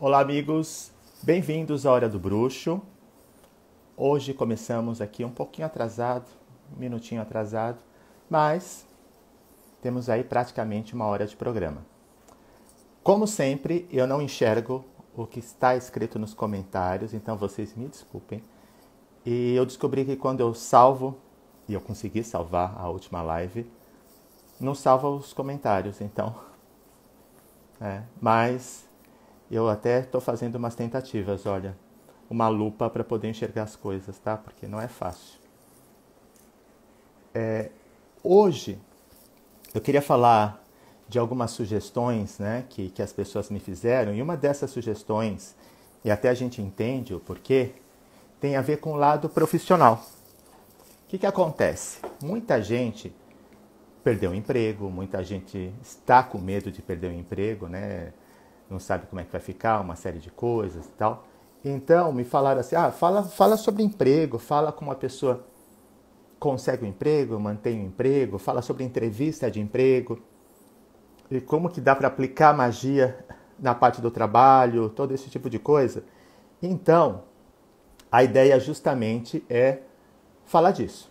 Olá, amigos. Bem-vindos à Hora do Bruxo. Hoje começamos aqui um pouquinho atrasado, um minutinho atrasado, mas temos aí praticamente uma hora de programa. Como sempre, eu não enxergo o que está escrito nos comentários, então vocês me desculpem. E eu descobri que quando eu salvo, e eu consegui salvar a última live, não salva os comentários, então. Mas eu até estou fazendo umas tentativas, olha, uma lupa para poder enxergar as coisas, tá? Porque não é fácil. Hoje eu queria falar de algumas sugestões, né, que as pessoas me fizeram, e uma dessas sugestões, e até a gente entende o porquê, tem a ver com o lado profissional. O que acontece? Muita gente perdeu o emprego, muita gente está com medo de perder o emprego, né? Não sabe como é que vai ficar, uma série de coisas e tal. Então, me falaram assim, fala sobre emprego, fala como a pessoa consegue um emprego, mantém um emprego, fala sobre entrevista de emprego, e como que dá para aplicar magia na parte do trabalho, todo esse tipo de coisa. Então, a ideia justamente é falar disso.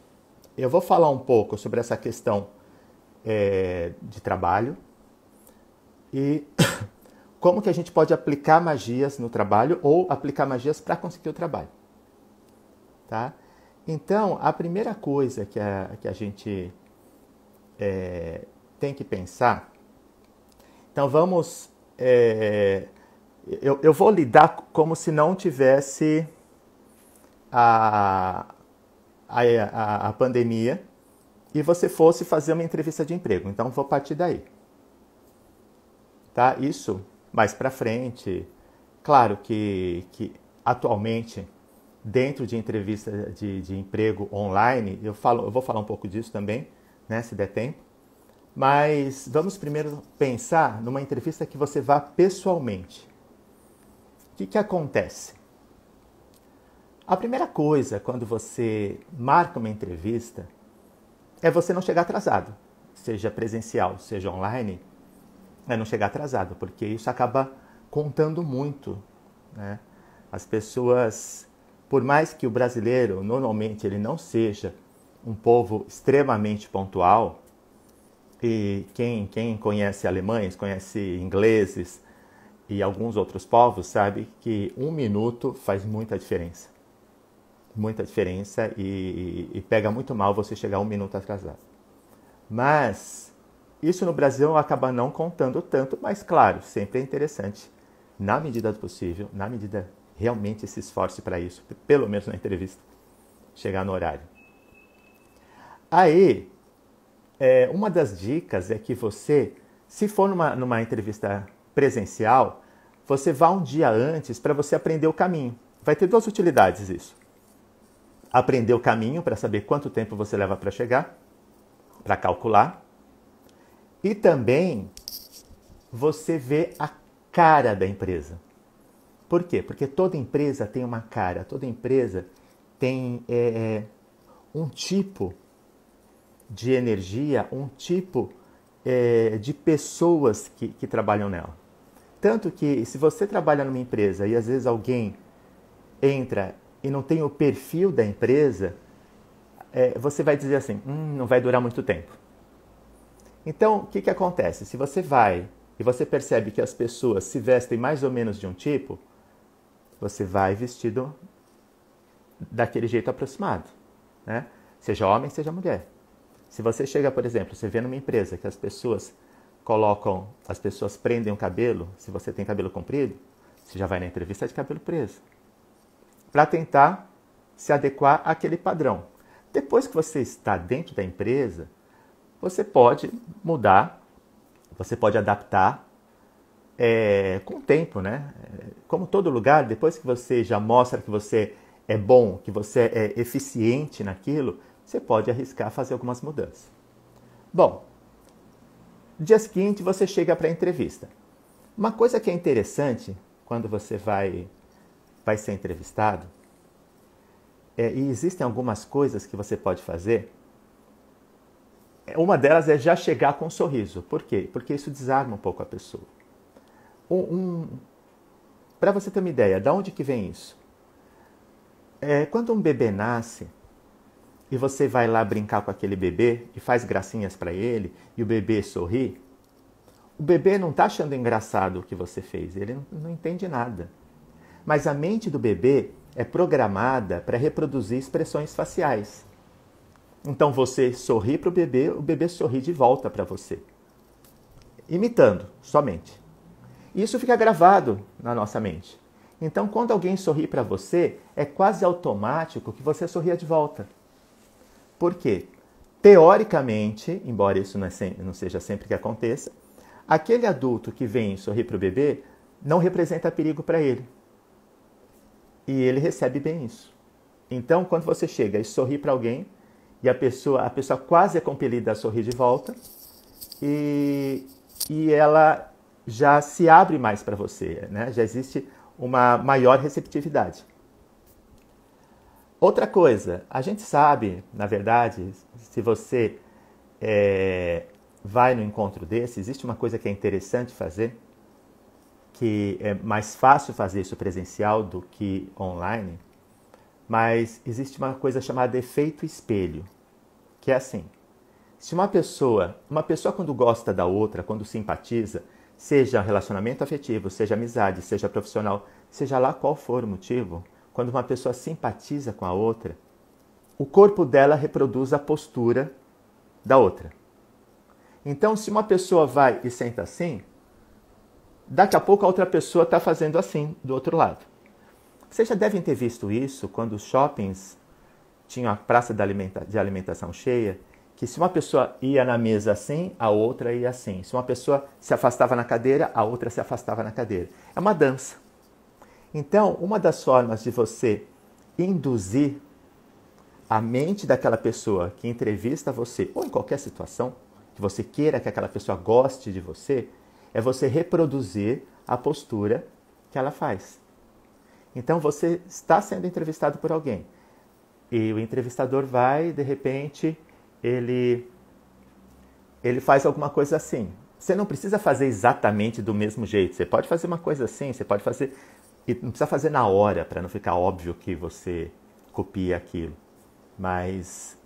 Eu vou falar um pouco sobre essa questão de trabalho e como que a gente pode aplicar magias no trabalho ou aplicar magias para conseguir o trabalho. Tá? Então, a primeira coisa que a gente tem que pensar... Então, vamos... eu vou lidar como se não tivesse a pandemia e você fosse fazer uma entrevista de emprego. Então, vou partir daí. Tá? Isso mais para frente. Claro que atualmente, dentro de entrevista de emprego online, eu vou falar um pouco disso também, né, se der tempo. Mas vamos primeiro pensar numa entrevista que você vá pessoalmente. O que acontece? A primeira coisa, quando você marca uma entrevista, é você não chegar atrasado. Seja presencial, seja online, é não chegar atrasado, porque isso acaba contando muito, né? As pessoas, por mais que o brasileiro, normalmente, ele não seja um povo extremamente pontual, e quem conhece alemães, conhece ingleses e alguns outros povos, sabe que 1 minuto faz muita diferença. Muita diferença e pega muito mal você chegar 1 minuto atrasado. Mas isso no Brasil acaba não contando tanto, mas claro, sempre é interessante, na medida do possível, na medida realmente se esforce para isso, pelo menos na entrevista, chegar no horário. Aí, uma das dicas é que você, se for numa entrevista presencial, você vá um dia antes para você aprender o caminho. Vai ter duas utilidades isso. Aprender o caminho para saber quanto tempo você leva para chegar, para calcular. E também você vê a cara da empresa. Por quê? Porque toda empresa tem uma cara, toda empresa tem um tipo de energia, um tipo de pessoas que trabalham nela. Tanto que se você trabalha numa empresa e às vezes alguém entra e não tem o perfil da empresa, você vai dizer assim, não vai durar muito tempo. Então, o que acontece? Se você vai e você percebe que as pessoas se vestem mais ou menos de um tipo, você vai vestido daquele jeito aproximado, né? Seja homem, seja mulher. Se você chega, por exemplo, você vê numa empresa que as pessoas prendem o cabelo, se você tem cabelo comprido, você já vai na entrevista de cabelo preso, para tentar se adequar àquele padrão. Depois que você está dentro da empresa, você pode mudar, você pode adaptar com o tempo, né? Como todo lugar, depois que você já mostra que você é bom, que você é eficiente naquilo, você pode arriscar fazer algumas mudanças. Bom, no dia seguinte você chega para a entrevista. Uma coisa que é interessante quando você vai ser entrevistado, e existem algumas coisas que você pode fazer. Uma delas é já chegar com um sorriso. Por quê? Porque isso desarma um pouco a pessoa. Para você ter uma ideia, de onde que vem isso? Quando um bebê nasce e você vai lá brincar com aquele bebê e faz gracinhas para ele e o bebê sorri, o bebê não está achando engraçado o que você fez, ele não entende nada. Mas a mente do bebê é programada para reproduzir expressões faciais. Então você sorri para o bebê sorri de volta para você. Imitando, somente. Isso fica gravado na nossa mente. Então, quando alguém sorri para você, é quase automático que você sorria de volta. Por quê? Teoricamente, embora isso não seja sempre que aconteça, aquele adulto que vem sorrir para o bebê não representa perigo para ele. E ele recebe bem isso. Então, quando você chega e sorri para alguém, e a pessoa quase é compelida a sorrir de volta, e ela já se abre mais para você, né? Já existe uma maior receptividade. Outra coisa, a gente sabe, na verdade, se você vai no encontro desse, existe uma coisa que é interessante fazer, que é mais fácil fazer isso presencial do que online, mas existe uma coisa chamada efeito espelho, que é assim, se uma pessoa quando gosta da outra, quando simpatiza, seja relacionamento afetivo, seja amizade, seja profissional, seja lá qual for o motivo, quando uma pessoa simpatiza com a outra, o corpo dela reproduz a postura da outra. Então, se uma pessoa vai e senta assim, daqui a pouco a outra pessoa está fazendo assim, do outro lado. Vocês já devem ter visto isso quando os shoppings tinham a praça de alimentação cheia, que se uma pessoa ia na mesa assim, a outra ia assim. Se uma pessoa se afastava na cadeira, a outra se afastava na cadeira. É uma dança. Então, uma das formas de você induzir a mente daquela pessoa que entrevista você, ou em qualquer situação, que você queira que aquela pessoa goste de você, é você reproduzir a postura que ela faz. Então, você está sendo entrevistado por alguém. E o entrevistador vai, de repente, ele faz alguma coisa assim. Você não precisa fazer exatamente do mesmo jeito. Você pode fazer uma coisa assim, você pode fazer... E não precisa fazer na hora, para não ficar óbvio que você copia aquilo. Mas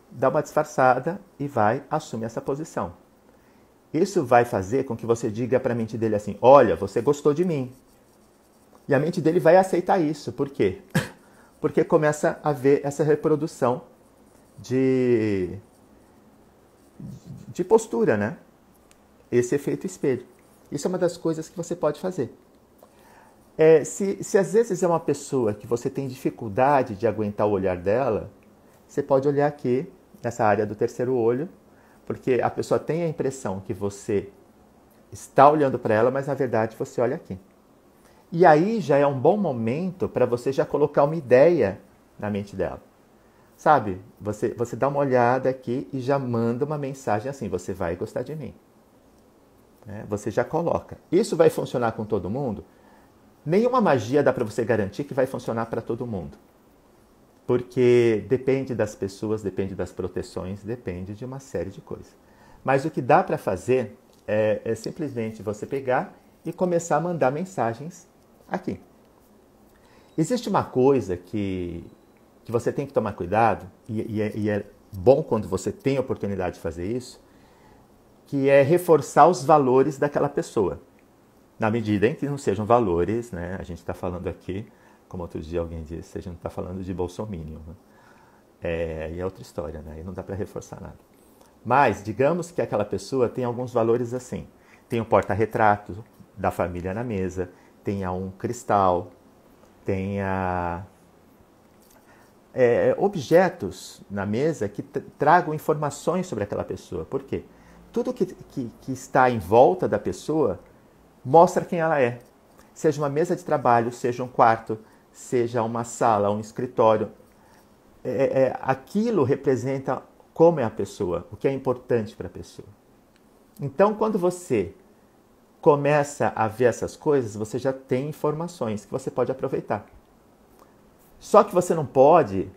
dá uma disfarçada e vai assumir essa posição. Isso vai fazer com que você diga para a mente dele assim, olha, você gostou de mim. E a mente dele vai aceitar isso. Por quê? Porque começa a ver essa reprodução de postura, né? Esse efeito espelho. Isso é uma das coisas que você pode fazer. Se às vezes é uma pessoa que você tem dificuldade de aguentar o olhar dela, você pode olhar aqui, nessa área do terceiro olho, porque a pessoa tem a impressão que você está olhando para ela, mas na verdade você olha aqui. E aí já é um bom momento para você já colocar uma ideia na mente dela. Sabe, você dá uma olhada aqui e já manda uma mensagem assim, você vai gostar de mim. Você já coloca. Isso vai funcionar com todo mundo? Nenhuma magia dá para você garantir que vai funcionar para todo mundo. Porque depende das pessoas, depende das proteções, depende de uma série de coisas. Mas o que dá para fazer é simplesmente você pegar e começar a mandar mensagens aqui. Existe uma coisa que você tem que tomar cuidado, e é bom quando você tem a oportunidade de fazer isso, que é reforçar os valores daquela pessoa. Na medida em que não sejam valores, né? A gente está falando aqui, como outro dia alguém disse, a gente não está falando de bolsominion. Né? E é outra história, né? E não dá para reforçar nada. Mas, digamos que aquela pessoa tem alguns valores assim. Tem um porta-retrato da família na mesa, tenha um cristal, tenha objetos na mesa que tragam informações sobre aquela pessoa. Por quê? Tudo que está em volta da pessoa mostra quem ela é. Seja uma mesa de trabalho, seja um quarto, seja uma sala, um escritório. Aquilo representa como é a pessoa, o que é importante para a pessoa. Então, quando você começa a ver essas coisas, você já tem informações que você pode aproveitar. Só que você não pode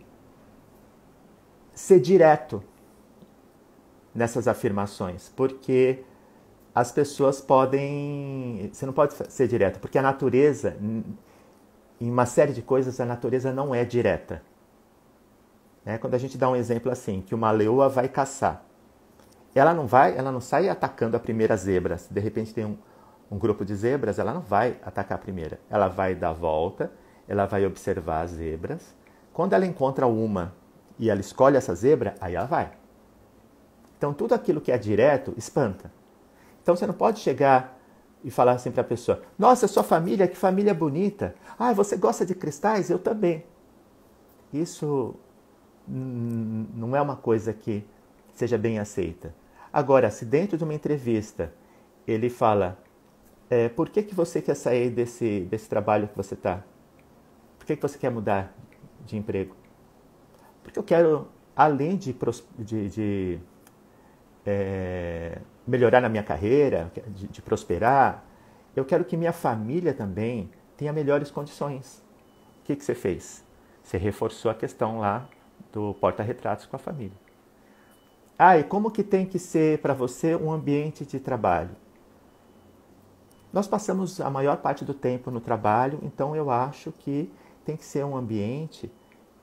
ser direto nessas afirmações, porque as pessoas podem... Você não pode ser direto, porque a natureza, em uma série de coisas, a natureza não é direta. Né? Quando a gente dá um exemplo assim, que uma leoa vai caçar, ela não sai atacando a primeira zebra. Se de repente tem um grupo de zebras, ela não vai atacar a primeira. Ela vai dar a volta, ela vai observar as zebras. Quando ela encontra uma e ela escolhe essa zebra, aí ela vai. Então tudo aquilo que é direto espanta. Então você não pode chegar e falar assim para a pessoa: nossa, sua família, que família bonita. Ah, você gosta de cristais? Eu também. Isso não é uma coisa que seja bem aceita. Agora, se dentro de uma entrevista ele fala: por que você quer sair desse trabalho que você está? Por que você quer mudar de emprego? Porque eu quero, além de melhorar na minha carreira, de prosperar, eu quero que minha família também tenha melhores condições. O que você fez? Você reforçou a questão lá do porta-retratos com a família. Ah, e como que tem que ser para você um ambiente de trabalho? Nós passamos a maior parte do tempo no trabalho, então eu acho que tem que ser um ambiente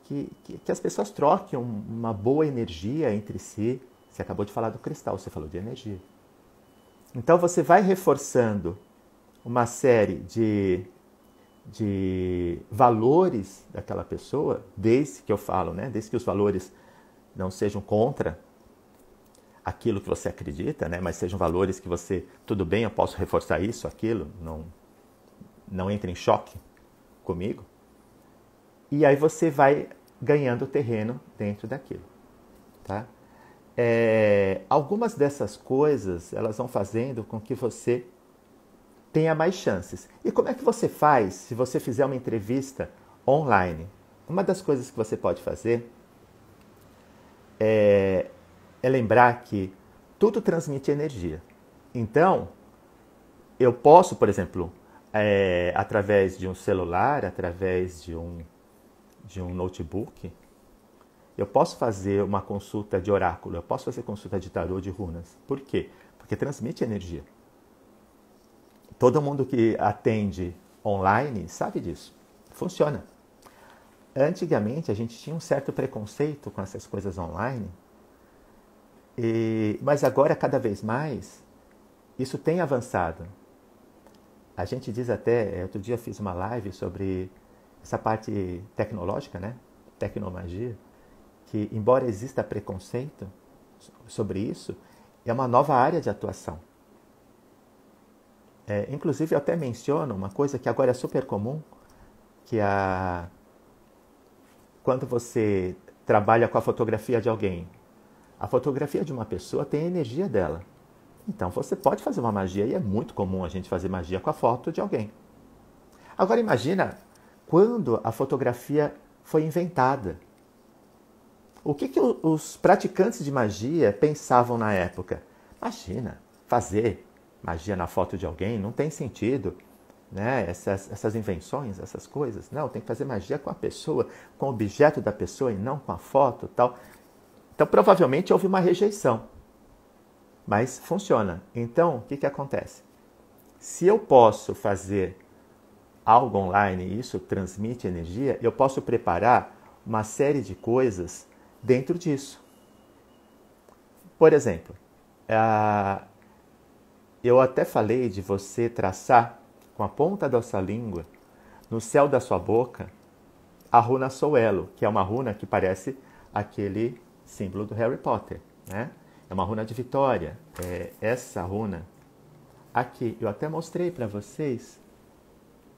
que as pessoas troquem uma boa energia entre si. Você acabou de falar do cristal, você falou de energia. Então você vai reforçando uma série de valores daquela pessoa, desde que eu falo, né? Desde que os valores não sejam contra aquilo que você acredita, né? Mas sejam valores que você, tudo bem, eu posso reforçar isso, aquilo, não entre em choque comigo. E aí você vai ganhando terreno dentro daquilo, tá? Algumas dessas coisas, elas vão fazendo com que você tenha mais chances. E como é que você faz se você fizer uma entrevista online? Uma das coisas que você pode fazer é lembrar que tudo transmite energia. Então, eu posso, por exemplo, através de um celular, através de um notebook, eu posso fazer uma consulta de oráculo, eu posso fazer consulta de tarô, de runas. Por quê? Porque transmite energia. Todo mundo que atende online sabe disso. Funciona. Antigamente, a gente tinha um certo preconceito com essas coisas online, mas agora, cada vez mais, isso tem avançado. A gente diz até, outro dia fiz uma live sobre essa parte tecnológica, né? Tecnomagia, que, embora exista preconceito sobre isso, é uma nova área de atuação. Inclusive, eu até menciono uma coisa que agora é super comum, que quando você trabalha com a fotografia de alguém, a fotografia de uma pessoa tem a energia dela. Então, você pode fazer uma magia, e é muito comum a gente fazer magia com a foto de alguém. Agora, imagina quando a fotografia foi inventada. O que os praticantes de magia pensavam na época? Imagina, fazer magia na foto de alguém não tem sentido, né? Essas invenções, essas coisas. Não, tem que fazer magia com a pessoa, com o objeto da pessoa e não com a foto, tal. Então, provavelmente houve uma rejeição. Mas funciona. Então, o que acontece? Se eu posso fazer algo online e isso transmite energia, eu posso preparar uma série de coisas dentro disso. Por exemplo, eu até falei de você traçar com a ponta da sua língua, no céu da sua boca, a runa Soelo, que é uma runa que parece aquele símbolo do Harry Potter, né? É uma runa de vitória. Essa runa aqui, eu até mostrei para vocês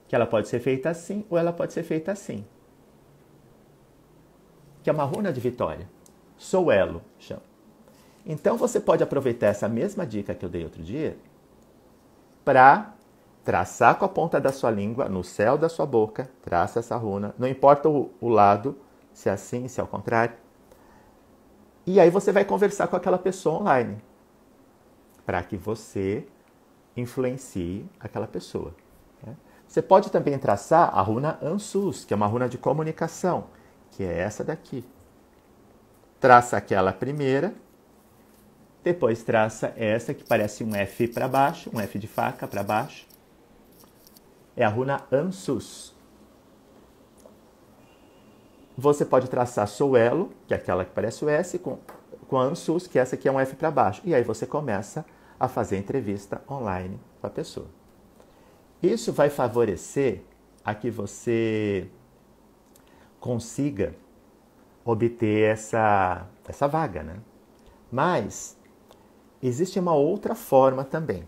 que ela pode ser feita assim ou ela pode ser feita assim. Que é uma runa de vitória. Soelo, chama. Então você pode aproveitar essa mesma dica que eu dei outro dia para traçar com a ponta da sua língua no céu da sua boca, traça essa runa, não importa o lado, se é assim, se é ao contrário. E aí você vai conversar com aquela pessoa online, para que você influencie aquela pessoa. Né? Você pode também traçar a runa Ansus, que é uma runa de comunicação, que é essa daqui. Traça aquela primeira, Depois traça essa que parece um F para baixo, um F de faca para baixo. É a runa Ansus. Você pode traçar Souelo, que é aquela que parece o S, com Ansus, que essa aqui é um F para baixo. E aí você começa a fazer entrevista online com a pessoa. Isso vai favorecer a que você consiga obter essa vaga, né? Mas existe uma outra forma também.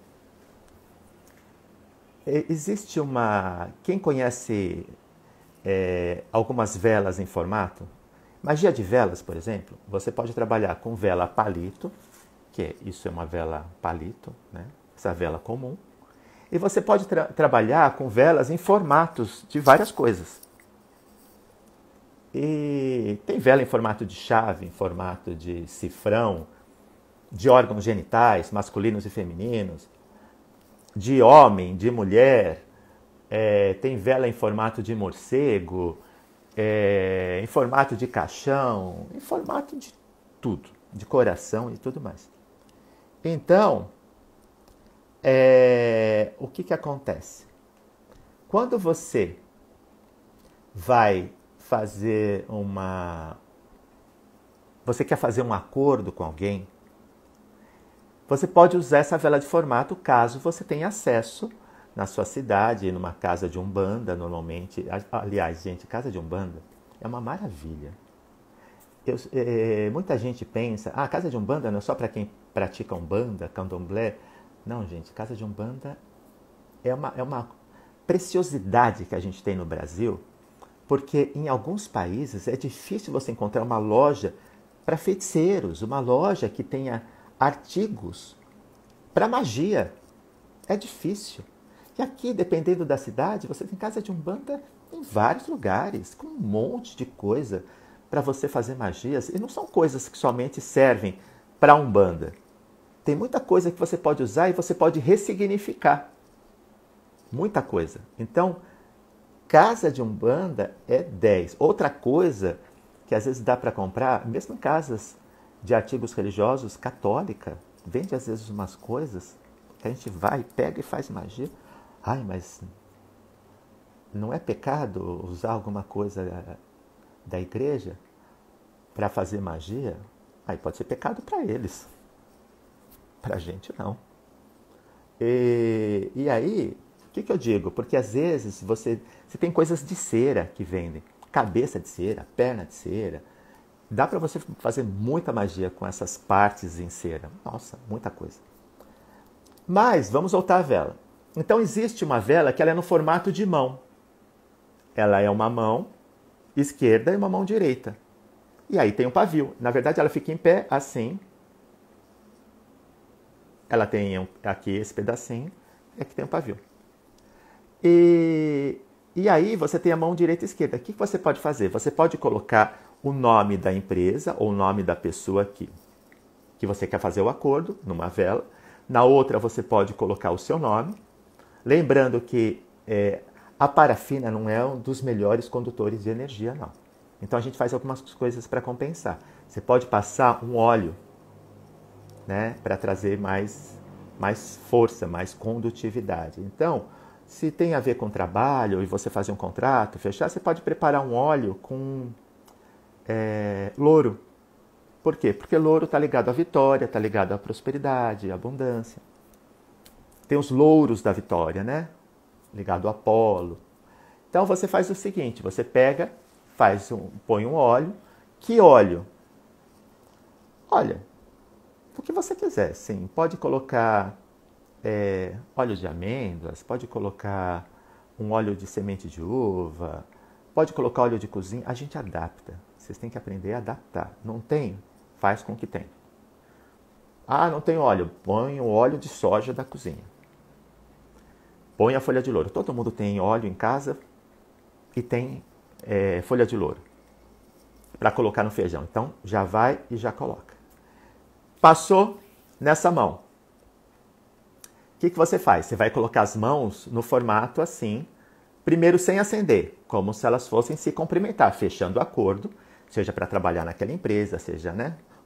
Existe uma... Quem conhece algumas velas em formato? Magia de velas, por exemplo, você pode trabalhar com vela palito, isso é uma vela palito, né? Essa vela comum. E você pode trabalhar com velas em formatos de várias coisas. E tem vela em formato de chave, em formato de cifrão, de órgãos genitais, masculinos e femininos, de homem, de mulher, tem vela em formato de morcego, em formato de caixão, em formato de tudo, de coração e tudo mais. Então, o que acontece? Quando você vai fazer você quer fazer um acordo com alguém, você pode usar essa vela de formato caso você tenha acesso na sua cidade, numa casa de umbanda, normalmente. Aliás, gente, casa de umbanda é uma maravilha. Muita gente pensa, casa de umbanda não é só para quem pratica umbanda, candomblé. Não, gente, casa de umbanda é uma preciosidade que a gente tem no Brasil, porque em alguns países é difícil você encontrar uma loja para feiticeiros, uma loja que tenha artigos para magia. É difícil. E aqui, dependendo da cidade, você tem casa de umbanda em vários lugares, com um monte de coisa para você fazer magias. E não são coisas que somente servem para umbanda. Tem muita coisa que você pode usar e você pode ressignificar. Muita coisa. Então, casa de umbanda é 10. Outra coisa que às vezes dá para comprar, mesmo em casas de artigos religiosos católica, vende às vezes umas coisas que a gente vai, pega e faz magia. Mas não é pecado usar alguma coisa da igreja para fazer magia? Pode ser pecado para eles. Para a gente não. E aí, o que eu digo? Porque às vezes você tem coisas de cera que vendem. Cabeça de cera, perna de cera. Dá para você fazer muita magia com essas partes em cera. Nossa, muita coisa. Mas vamos voltar à vela. Então existe uma vela que ela é no formato de mão. Ela é uma mão esquerda e uma mão direita. E aí tem um pavio. Na verdade ela fica em pé assim. Ela tem aqui esse pedacinho. E aqui tem um pavio. E aí você tem a mão direita e esquerda. O que você pode fazer? Você pode colocar o nome da empresa ou o nome da pessoa que você quer fazer o acordo numa vela. Na outra você pode colocar o seu nome. Lembrando que a parafina não é um dos melhores condutores de energia, não. Então a gente faz algumas coisas para compensar. Você pode passar um óleo, né, para trazer mais força, mais condutividade. Então, se tem a ver com trabalho e você fazer um contrato, fechar, você pode preparar um óleo com louro. Por quê? Porque louro está ligado à vitória, está ligado à prosperidade, à abundância. Tem os louros da vitória, né? Ligado ao Apolo. Então você faz o seguinte, você pega, põe um óleo. Que óleo? Olha, o que você quiser, sim. Pode colocar óleo de amêndoas, pode colocar um óleo de semente de uva, pode colocar óleo de cozinha. A gente adapta. Vocês têm que aprender a adaptar. Não tem? Faz com o que tem. Não tem óleo. Põe o óleo de soja da cozinha. Põe a folha de louro. Todo mundo tem óleo em casa e tem folha de louro para colocar no feijão. Então, já vai e já coloca. Passou nessa mão. O que você faz? Você vai colocar as mãos no formato assim, primeiro sem acender, como se elas fossem se cumprimentar, fechando o acordo, seja para trabalhar naquela empresa, seja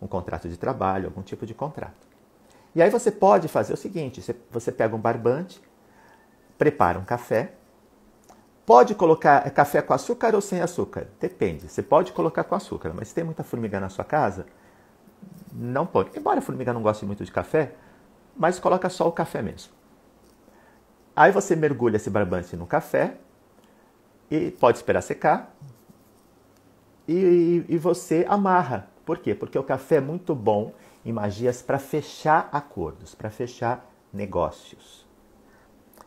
um contrato de trabalho, algum tipo de contrato. E aí você pode fazer o seguinte, você pega um barbante, prepara um café, pode colocar café com açúcar ou sem açúcar, depende. Você pode colocar com açúcar, mas se tem muita formiga na sua casa, não pode. Embora a formiga não goste muito de café, mas coloca só o café mesmo. Aí você mergulha esse barbante no café e pode esperar secar e você amarra. Por quê? Porque o café é muito bom em magias para fechar acordos, para fechar negócios.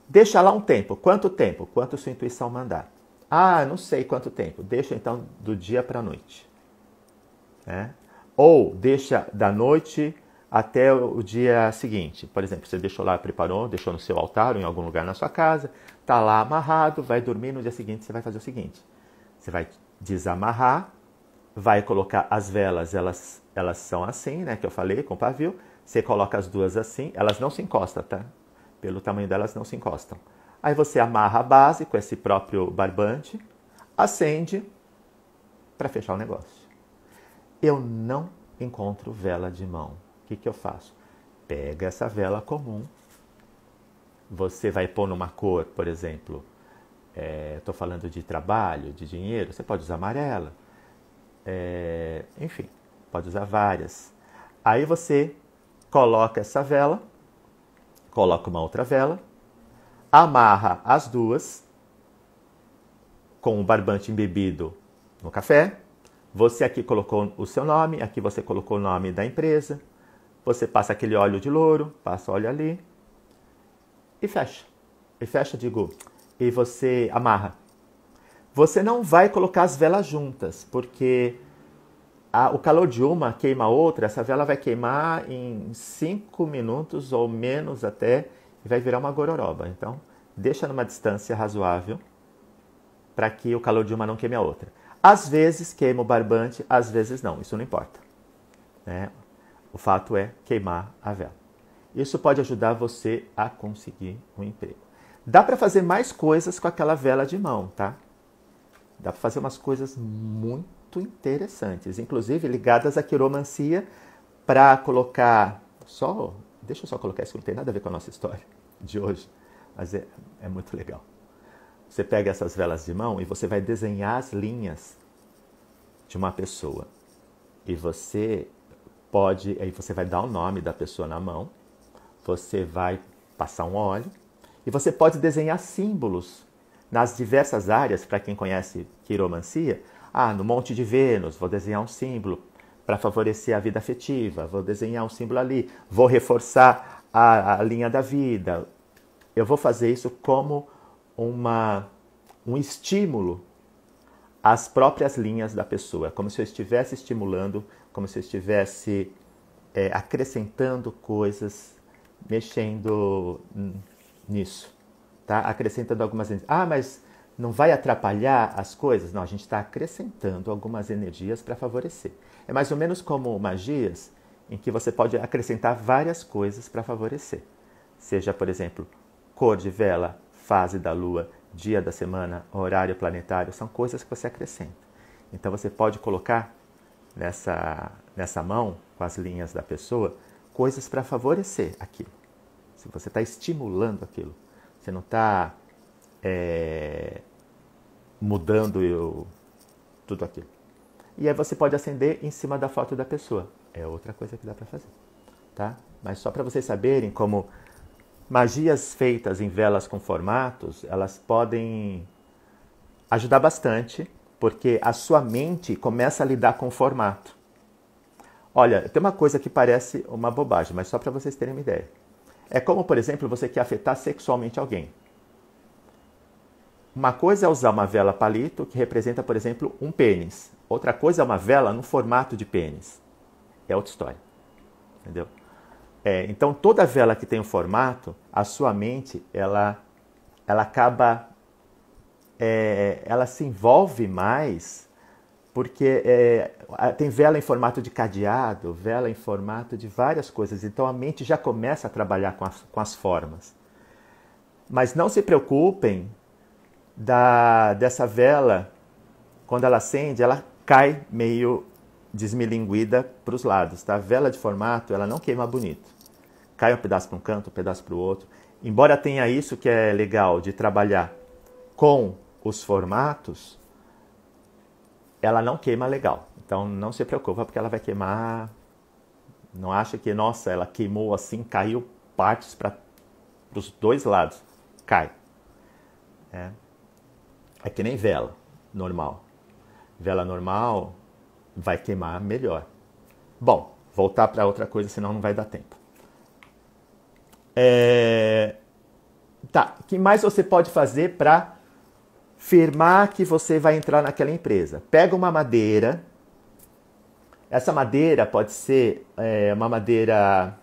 Deixa lá um tempo. Quanto tempo? Quanto sua intuição mandar. Ah, não sei quanto tempo. Deixa então do dia para a noite. Né? Ou deixa da noite até o dia seguinte. Por exemplo, você deixou lá, preparou, deixou no seu altar ou em algum lugar na sua casa, está lá amarrado, vai dormir, no dia seguinte você vai fazer o seguinte. Você vai desamarrar, vai colocar as velas, elas são assim, né, que eu falei, com pavio. Você coloca as duas assim, elas não se encostam, tá? Pelo tamanho delas não se encostam. Aí você amarra a base com esse próprio barbante, acende para fechar o negócio. Eu não encontro vela de mão. O que eu faço? Pega essa vela comum, você vai pôr numa cor, por exemplo, estou falando de trabalho, de dinheiro, você pode usar amarela, enfim, pode usar várias. Aí você coloca essa vela, coloca uma outra vela, amarra as duas com o barbante embebido no café, você aqui colocou o seu nome, aqui você colocou o nome da empresa, você passa aquele óleo de louro, passa óleo ali e fecha. E fecha, digo, e você amarra. Você não vai colocar as velas juntas, porque o calor de uma queima a outra, essa vela vai queimar em 5 minutos ou menos até, e vai virar uma gororoba. Então, deixa numa distância razoável para que o calor de uma não queime a outra. Às vezes queima o barbante, às vezes não, isso não importa. Né? O fato é queimar a vela. Isso pode ajudar você a conseguir um emprego. Dá para fazer mais coisas com aquela vela de mão, tá? Dá para fazer umas coisas muito interessantes, inclusive ligadas à quiromancia, para colocar deixa eu só colocar isso que não tem nada a ver com a nossa história de hoje, mas é muito legal. Você pega essas velas de mão e você vai desenhar as linhas de uma pessoa. E aí você vai dar o nome da pessoa na mão, você vai passar um óleo e você pode desenhar símbolos nas diversas áreas. Para quem conhece quiromancia, no Monte de Vênus, vou desenhar um símbolo para favorecer a vida afetiva, vou desenhar um símbolo ali, vou reforçar a linha da vida. Eu vou fazer isso como um estímulo às próprias linhas da pessoa, como se eu estivesse estimulando, como se eu estivesse acrescentando coisas, mexendo nisso, tá? Acrescentando algumas energias. Mas não vai atrapalhar as coisas? Não, a gente está acrescentando algumas energias para favorecer. É mais ou menos como magias em que você pode acrescentar várias coisas para favorecer. Seja, por exemplo, cor de vela, fase da lua, dia da semana, horário planetário, são coisas que você acrescenta. Então você pode colocar nessa mão, com as linhas da pessoa, coisas para favorecer aquilo. Se você está estimulando aquilo, você não está mudando tudo aquilo. E aí você pode acender em cima da foto da pessoa. É outra coisa que dá para fazer. Tá? Mas só para vocês saberem como magias feitas em velas com formatos, elas podem ajudar bastante, porque a sua mente começa a lidar com o formato. Olha, tem uma coisa que parece uma bobagem, mas só para vocês terem uma ideia. É como, por exemplo, você quer afetar sexualmente alguém. Uma coisa é usar uma vela palito que representa, por exemplo, um pênis. Outra coisa é uma vela no formato de pênis. É outra história. Entendeu? Então, toda vela que tem um formato, a sua mente, ela acaba... ela se envolve mais, porque tem vela em formato de cadeado, vela em formato de várias coisas. Então, a mente já começa a trabalhar com as formas. Mas não se preocupem dessa vela, quando ela acende, ela cai meio desmilinguida para os lados. Tá? A vela de formato, ela não queima bonito. cai um pedaço para um canto, um pedaço para o outro. Embora tenha isso que é legal de trabalhar com os formatos, ela não queima legal. Então não se preocupa porque ela vai queimar. Não acha que, nossa, ela queimou assim, caiu partes para os dois lados. Cai. É que nem vela normal. Vela normal vai queimar melhor. Bom, voltar para outra coisa, senão não vai dar tempo. Tá, o que mais você pode fazer para firmar que você vai entrar naquela empresa? Pega uma madeira. Essa madeira pode ser uma madeira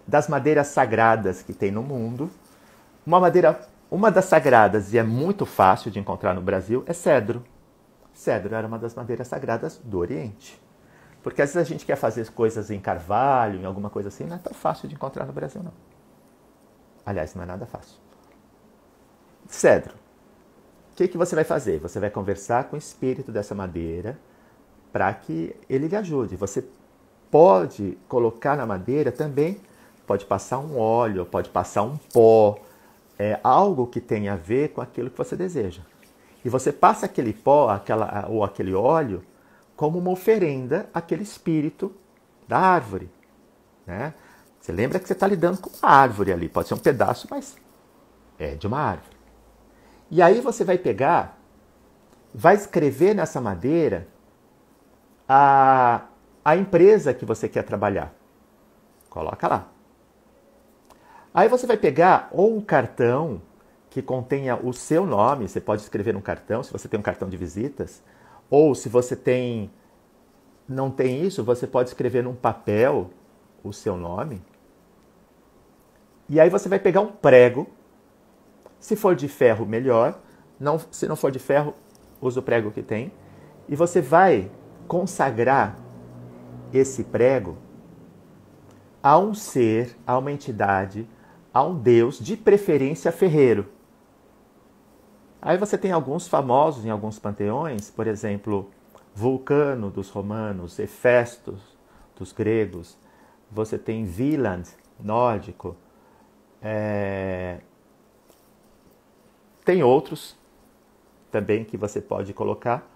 das madeiras sagradas que tem no mundo. Uma das sagradas, e é muito fácil de encontrar no Brasil, é cedro. Cedro era uma das madeiras sagradas do Oriente. Porque às vezes a gente quer fazer coisas em carvalho, em alguma coisa assim, não é tão fácil de encontrar no Brasil, não. Aliás, não é nada fácil. Cedro. O que você vai fazer? Você vai conversar com o espírito dessa madeira para que ele lhe ajude. Você pode colocar na madeira também, pode passar um óleo, pode passar um pó, algo que tenha a ver com aquilo que você deseja. E você passa aquele pó ou aquele óleo como uma oferenda àquele espírito da árvore. Né? Você lembra que você está lidando com uma árvore ali, pode ser um pedaço, mas é de uma árvore. E aí você vai pegar, vai escrever nessa madeira a empresa que você quer trabalhar. Coloca lá. Aí você vai pegar ou um cartão que contenha o seu nome, você pode escrever um cartão, se você tem um cartão de visitas, ou se você não tem isso, você pode escrever num papel o seu nome. E aí você vai pegar um prego, se for de ferro, melhor, se não for de ferro, usa o prego que tem, e você vai consagrar esse prego a um ser, a uma entidade, a um deus, de preferência ferreiro. Aí você tem alguns famosos em alguns panteões, por exemplo, Vulcano dos romanos, Hefesto dos gregos, você tem Wieland, nórdico, tem outros também que você pode colocar.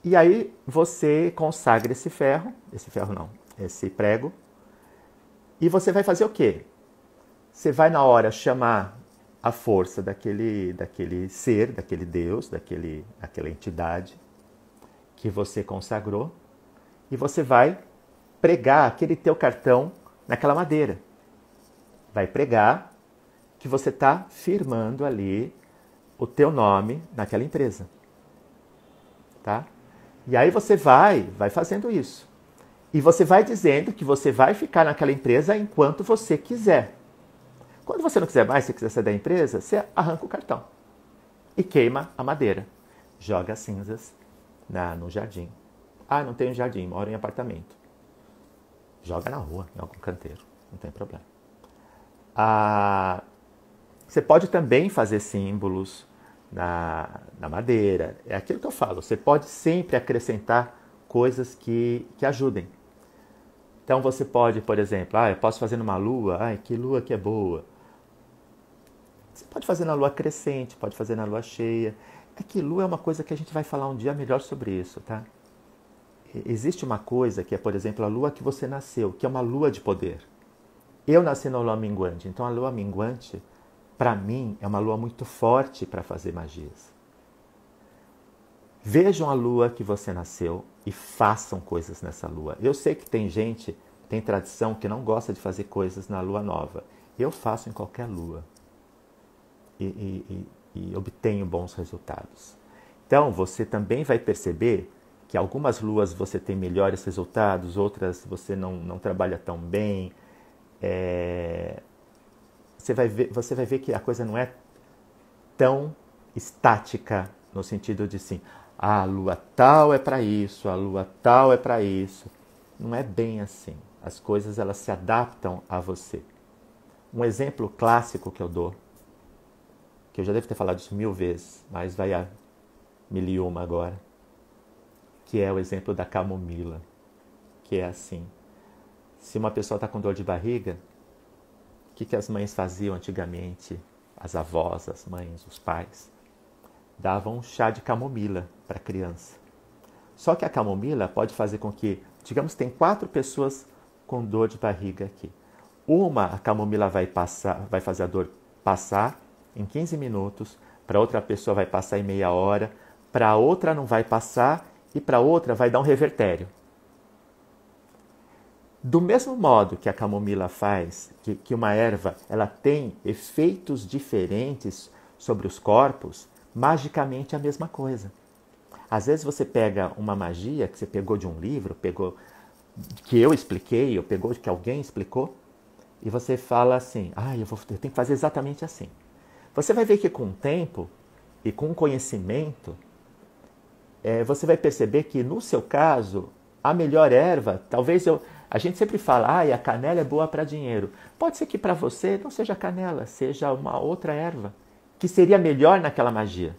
E aí você consagra esse prego, e você vai fazer o quê? Você vai na hora chamar a força daquele ser, daquele Deus, daquela entidade que você consagrou, e você vai pregar aquele teu cartão naquela madeira. Vai pregar que você está firmando ali o teu nome naquela empresa. Tá? E aí você vai fazendo isso. E você vai dizendo que você vai ficar naquela empresa enquanto você quiser. Quando você não quiser mais, se quiser sair da empresa, você arranca o cartão e queima a madeira. Joga as cinzas no jardim. Ah, não tenho jardim, moro em apartamento. Joga na rua, em algum canteiro, não tem problema. Você pode também fazer símbolos na madeira. É aquilo que eu falo, você pode sempre acrescentar coisas que ajudem. Então você pode, por exemplo, eu posso fazer numa lua, que lua que é boa. Você pode fazer na lua crescente, pode fazer na lua cheia. É que lua é uma coisa que a gente vai falar um dia melhor sobre isso, tá? Existe uma coisa que é, por exemplo, a lua que você nasceu, que é uma lua de poder. Eu nasci na lua minguante, então a lua minguante, para mim, é uma lua muito forte para fazer magias. Vejam a lua que você nasceu e façam coisas nessa lua. Eu sei que tem gente, tem tradição que não gosta de fazer coisas na lua nova. Eu faço em qualquer lua e obtenho bons resultados. Então, você também vai perceber que algumas luas você tem melhores resultados, outras você não trabalha tão bem. Você vai ver que a coisa não é tão estática, no sentido de assim, a lua tal é para isso, a lua tal é para isso. Não é bem assim. As coisas elas se adaptam a você. Um exemplo clássico que eu dou, que eu já devo ter falado isso 1000 vezes, mas vai a 1001 agora, que é o exemplo da camomila, que é assim. Se uma pessoa está com dor de barriga, que as mães faziam antigamente? As avós, as mães, os pais? Davam um chá de camomila para a criança. Só que a camomila pode fazer com que, digamos, tem 4 pessoas com dor de barriga aqui. A camomila vai fazer a dor passar em 15 minutos, para outra pessoa vai passar em meia hora, para outra não vai passar e para outra vai dar um revertério. Do mesmo modo que a camomila faz, que uma erva ela tem efeitos diferentes sobre os corpos, magicamente é a mesma coisa. Às vezes você pega uma magia que você pegou de um livro, que eu expliquei, ou pegou que alguém explicou, e você fala assim, eu tenho que fazer exatamente assim. Você vai ver que com o tempo e com o conhecimento, você vai perceber que no seu caso, a melhor erva, a gente sempre fala, a canela é boa para dinheiro. Pode ser que para você não seja a canela, seja uma outra erva, que seria melhor naquela magia.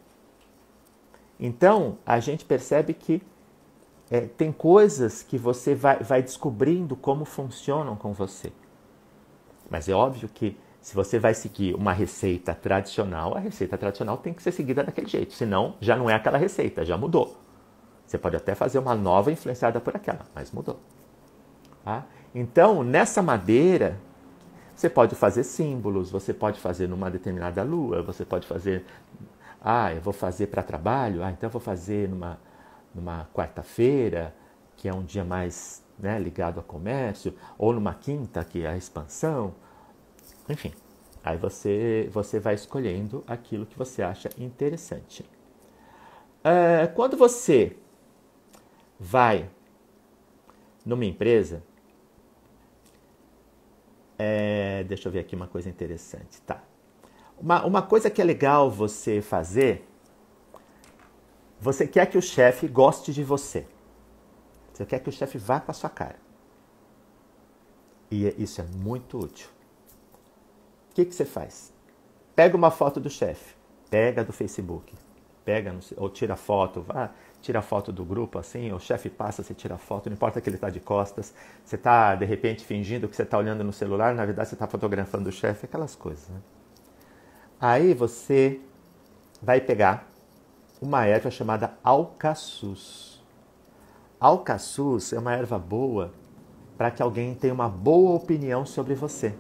Então, a gente percebe que tem coisas que você vai descobrindo como funcionam com você. Mas é óbvio que se você vai seguir uma receita tradicional, a receita tradicional tem que ser seguida daquele jeito. Senão, já não é aquela receita, já mudou. Você pode até fazer uma nova influenciada por aquela, mas mudou. Tá? Então, nessa madeira, você pode fazer símbolos, você pode fazer numa determinada lua, você pode fazer... eu vou fazer para trabalho, então eu vou fazer numa quarta-feira, que é um dia mais ligado a comércio, ou numa quinta, que é a expansão. Enfim, aí você vai escolhendo aquilo que você acha interessante. Quando você vai numa empresa, deixa eu ver aqui uma coisa interessante, tá? Uma coisa que é legal você fazer, você quer que o chefe goste de você. Você quer que o chefe vá com a sua cara. E isso é muito útil. O que você faz? Pega uma foto do chefe, pega do Facebook, ou tira foto, tira foto do grupo, assim, o chefe passa, você tira foto, não importa que ele está de costas, você está, de repente, fingindo que você está olhando no celular, na verdade você está fotografando o chefe, aquelas coisas, né? Aí você vai pegar uma erva chamada alcaçuz. Alcaçuz é uma erva boa para que alguém tenha uma boa opinião sobre você.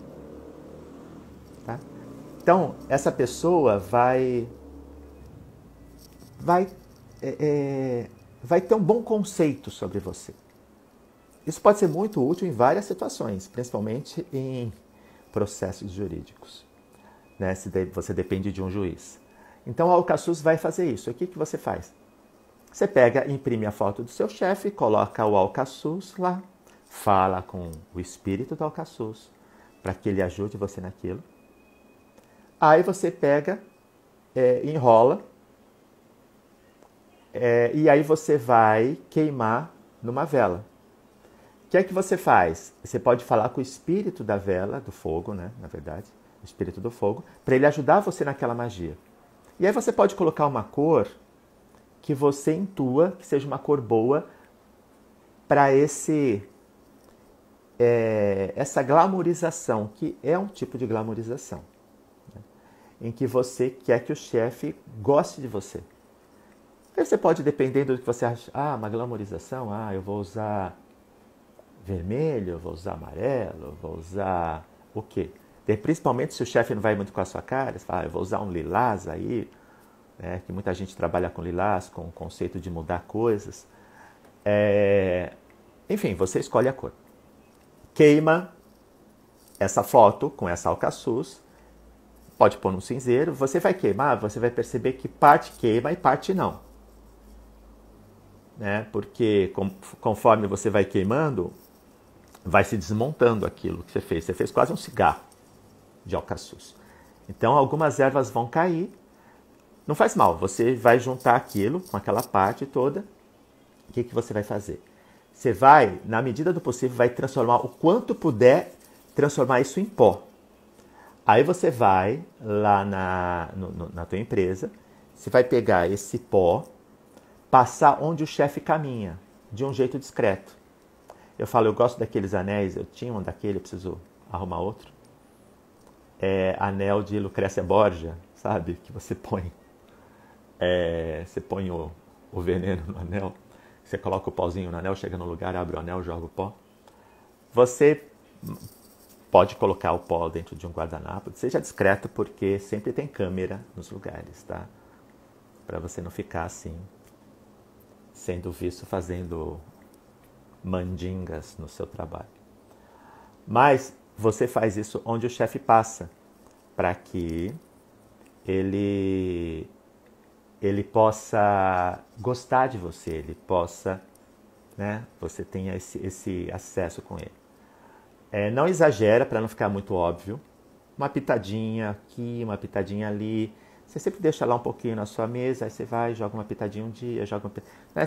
Tá? Então, essa pessoa vai ter um bom conceito sobre você. Isso pode ser muito útil em várias situações, principalmente em processos jurídicos. Se você depende de um juiz. Então, o alcaçuz vai fazer isso. O que você faz? Você imprime a foto do seu chefe, coloca o alcaçuz lá, fala com o espírito do alcaçuz, para que ele ajude você naquilo. Aí você enrola, e aí você vai queimar numa vela. O que é que você faz? Você pode falar com o espírito da vela, do fogo, né? Na verdade, o espírito do fogo, para ele ajudar você naquela magia. E aí você pode colocar uma cor que você intua que seja uma cor boa para essa glamorização, que é um tipo de glamorização, né? Em que você quer que o chefe goste de você. Aí você pode, dependendo do que você acha, uma glamorização, eu vou usar vermelho, eu vou usar amarelo, eu vou usar o quê? Principalmente se o chefe não vai muito com a sua cara, você fala, eu vou usar um lilás aí, que muita gente trabalha com lilás, com o conceito de mudar coisas. Enfim, você escolhe a cor. Queima essa foto com essa alcaçuz, pode pôr no cinzeiro, você vai queimar, você vai perceber que parte queima e parte não. Porque conforme você vai queimando, vai se desmontando aquilo que você fez. Você fez quase um cigarro de alcaçuz. Então, algumas ervas vão cair. Não faz mal, você vai juntar aquilo com aquela parte toda. O que você vai fazer? Você vai, na medida do possível, vai transformar o quanto puder, transformar isso em pó. Aí você vai lá na tua empresa, você vai pegar esse pó, passar onde o chefe caminha, de um jeito discreto. Eu gosto daqueles anéis, eu tinha um daquele, eu preciso arrumar outro. anel de Lucrécia Borgia, sabe? Que você põe o veneno no anel, você coloca o pauzinho no anel, chega no lugar, abre o anel, joga o pó. Você pode colocar o pó dentro de um guardanapo, seja discreto, porque sempre tem câmera nos lugares, tá? Para você não ficar assim, sendo visto fazendo mandingas no seu trabalho. Mas você faz isso onde o chefe passa, para que ele possa gostar de você, ele possa, né, você tenha esse acesso com ele. Não exagera, para não ficar muito óbvio. Uma pitadinha aqui, uma pitadinha ali. Você sempre deixa lá um pouquinho na sua mesa, aí você vai, joga uma pitadinha um dia,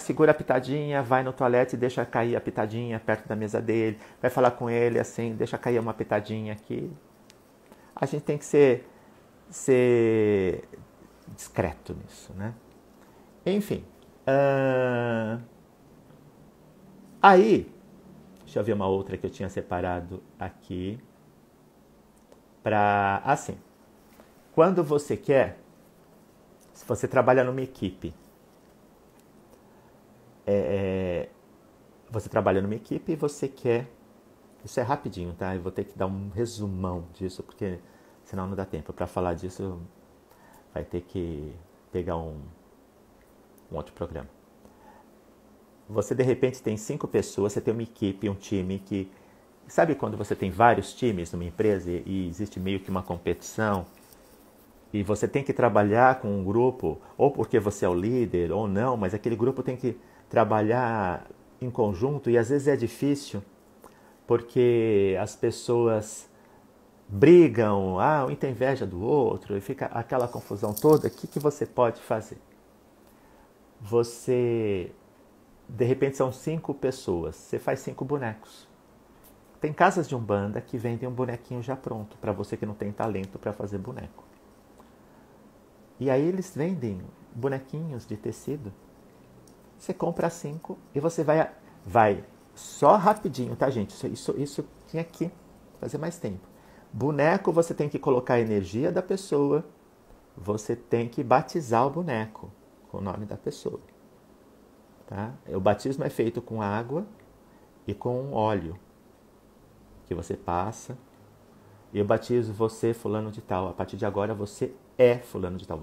segura a pitadinha, vai no toalete e deixa cair a pitadinha perto da mesa dele. Vai falar com ele assim, deixa cair uma pitadinha aqui. A gente tem que ser discreto nisso, né? Enfim. Aí, deixa eu ver uma outra que eu tinha separado aqui. Assim, quando você quer, se você trabalha numa equipe, você trabalha numa equipe e você quer, isso é rapidinho, tá? Eu vou ter que dar um resumão disso, porque senão não dá tempo. Para falar disso, vai ter que pegar um outro programa. Você, de repente, tem 5 pessoas, você tem uma equipe, um time que... Sabe quando você tem vários times numa empresa e existe meio que uma competição e você tem que trabalhar com um grupo, ou porque você é o líder ou não, mas aquele grupo tem que trabalhar em conjunto e às vezes é difícil porque as pessoas brigam, um tem inveja do outro e fica aquela confusão toda. O que você pode fazer? Você, de repente, são 5 pessoas, você faz 5 bonecos. Tem casas de umbanda que vendem um bonequinho já pronto, para você que não tem talento para fazer boneco. E aí eles vendem bonequinhos de tecido. Você compra 5 e você vai só rapidinho, tá, gente? Isso tinha que fazer mais tempo. Boneco, você tem que colocar a energia da pessoa, você tem que batizar o boneco com o nome da pessoa. Tá? O batismo é feito com água e com óleo, que você passa. E eu batizo você, fulano de tal. A partir de agora você é fulano de tal.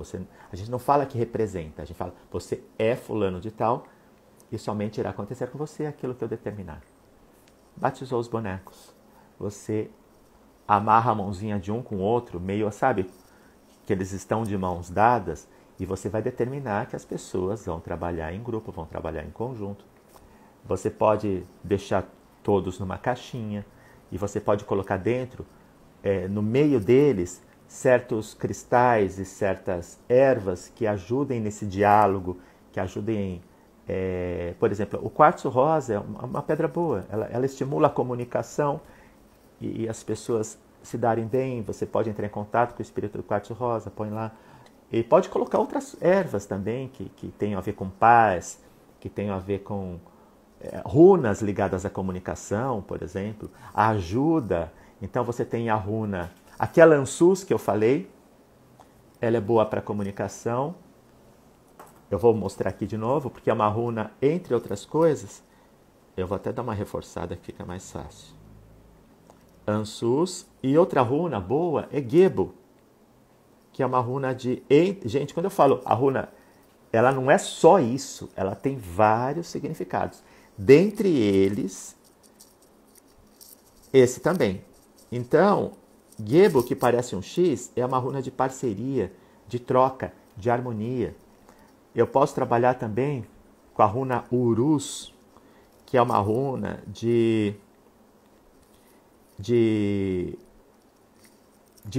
A gente não fala que representa, a gente fala você é fulano de tal e somente irá acontecer com você aquilo que eu determinar. Batizou os bonecos. Você amarra a mãozinha de um com o outro, meio, sabe, que eles estão de mãos dadas, e você vai determinar que as pessoas vão trabalhar em grupo, vão trabalhar em conjunto. Você pode deixar todos numa caixinha e você pode colocar dentro, no meio deles, certos cristais e certas ervas que ajudem nesse diálogo, que ajudem, por exemplo, o quartzo rosa é uma pedra boa, ela estimula a comunicação e as pessoas se darem bem. Você pode entrar em contato com o espírito do quartzo rosa, põe lá. E pode colocar outras ervas também que tenham a ver com paz, que tenham a ver com runas ligadas à comunicação, por exemplo, a ajuda. Então você tem a runa, aquela Ansus que eu falei, ela é boa para comunicação. Eu vou mostrar aqui de novo, porque é uma runa, entre outras coisas. Eu vou até dar uma reforçada que fica mais fácil. Ansus. E outra runa boa é Gebo, que é uma runa de... Gente, quando eu falo a runa, ela não é só isso, ela tem vários significados. Dentre eles, esse também. Então, Gebo, que parece um X, é uma runa de parceria, de troca, de harmonia. Eu posso trabalhar também com a runa Urus, que é uma runa de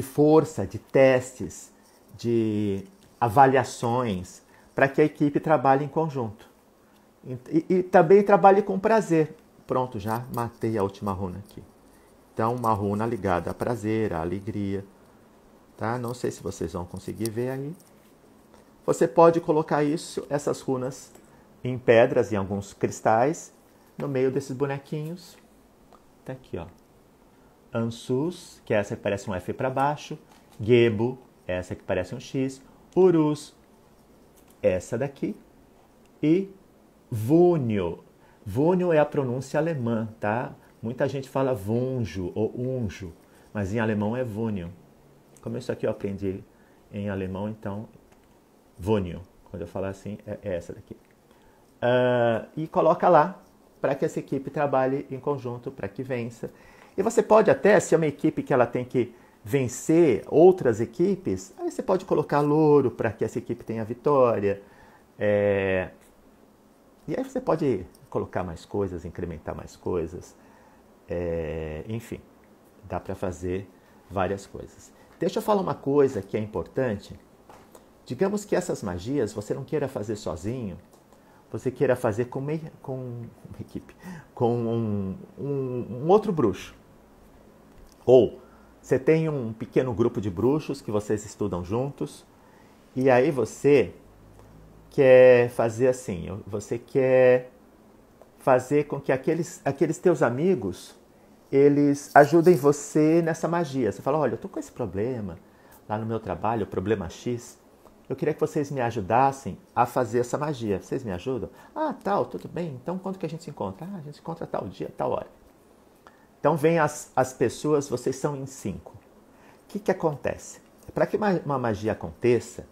força, de testes, de avaliações, para que a equipe trabalhe em conjunto. E também trabalhe com prazer. Pronto, já matei a última runa aqui. Então, uma runa ligada a prazer, a alegria. Tá? Não sei se vocês vão conseguir ver aí. Você pode colocar essas runas, em pedras, em alguns cristais, no meio desses bonequinhos. Tá aqui, ó. Ansus, que é essa que parece um F para baixo. Gebo, essa que parece um X. Urus, essa daqui. E Vunio. Vunio é a pronúncia alemã, tá? Muita gente fala Vunjo ou Unjo, mas em alemão é Vunio. Como isso aqui eu aprendi em alemão, então Vunio. Quando eu falar assim, é essa daqui. E coloca lá para que essa equipe trabalhe em conjunto, para que vença. E você pode até, se é uma equipe que ela tem que vencer outras equipes, aí você pode colocar louro para que essa equipe tenha vitória. E aí você pode colocar mais coisas, incrementar mais coisas. Enfim, dá para fazer várias coisas. Deixa eu falar uma coisa que é importante. Digamos que essas magias você não queira fazer sozinho, você queira fazer com uma equipe, com um outro bruxo. Ou você tem um pequeno grupo de bruxos que vocês estudam juntos, e aí você quer fazer assim, você quer fazer com que aqueles teus amigos, eles ajudem você nessa magia. Você fala, olha, eu tô com esse problema lá no meu trabalho, o problema X, eu queria que vocês me ajudassem a fazer essa magia. Vocês me ajudam? Ah, tal, tudo bem. Então, quando que a gente se encontra? Ah, a gente se encontra tal dia, tal hora. Então, vem as pessoas, vocês são em 5. O que acontece? Para que uma magia aconteça,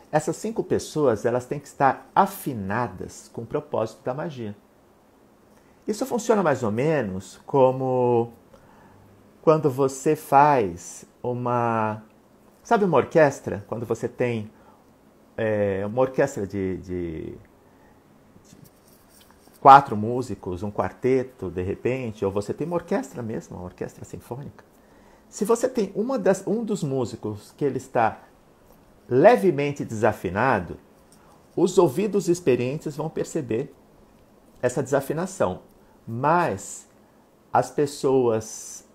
essas 5 pessoas, elas têm que estar afinadas com o propósito da magia. Isso funciona mais ou menos como quando você faz sabe uma orquestra? Quando você tem uma orquestra de 4 músicos, um quarteto, de repente, ou você tem uma orquestra mesmo, uma orquestra sinfônica. Se você tem um dos músicos que ele está levemente desafinado, os ouvidos experientes vão perceber essa desafinação. Mas as pessoas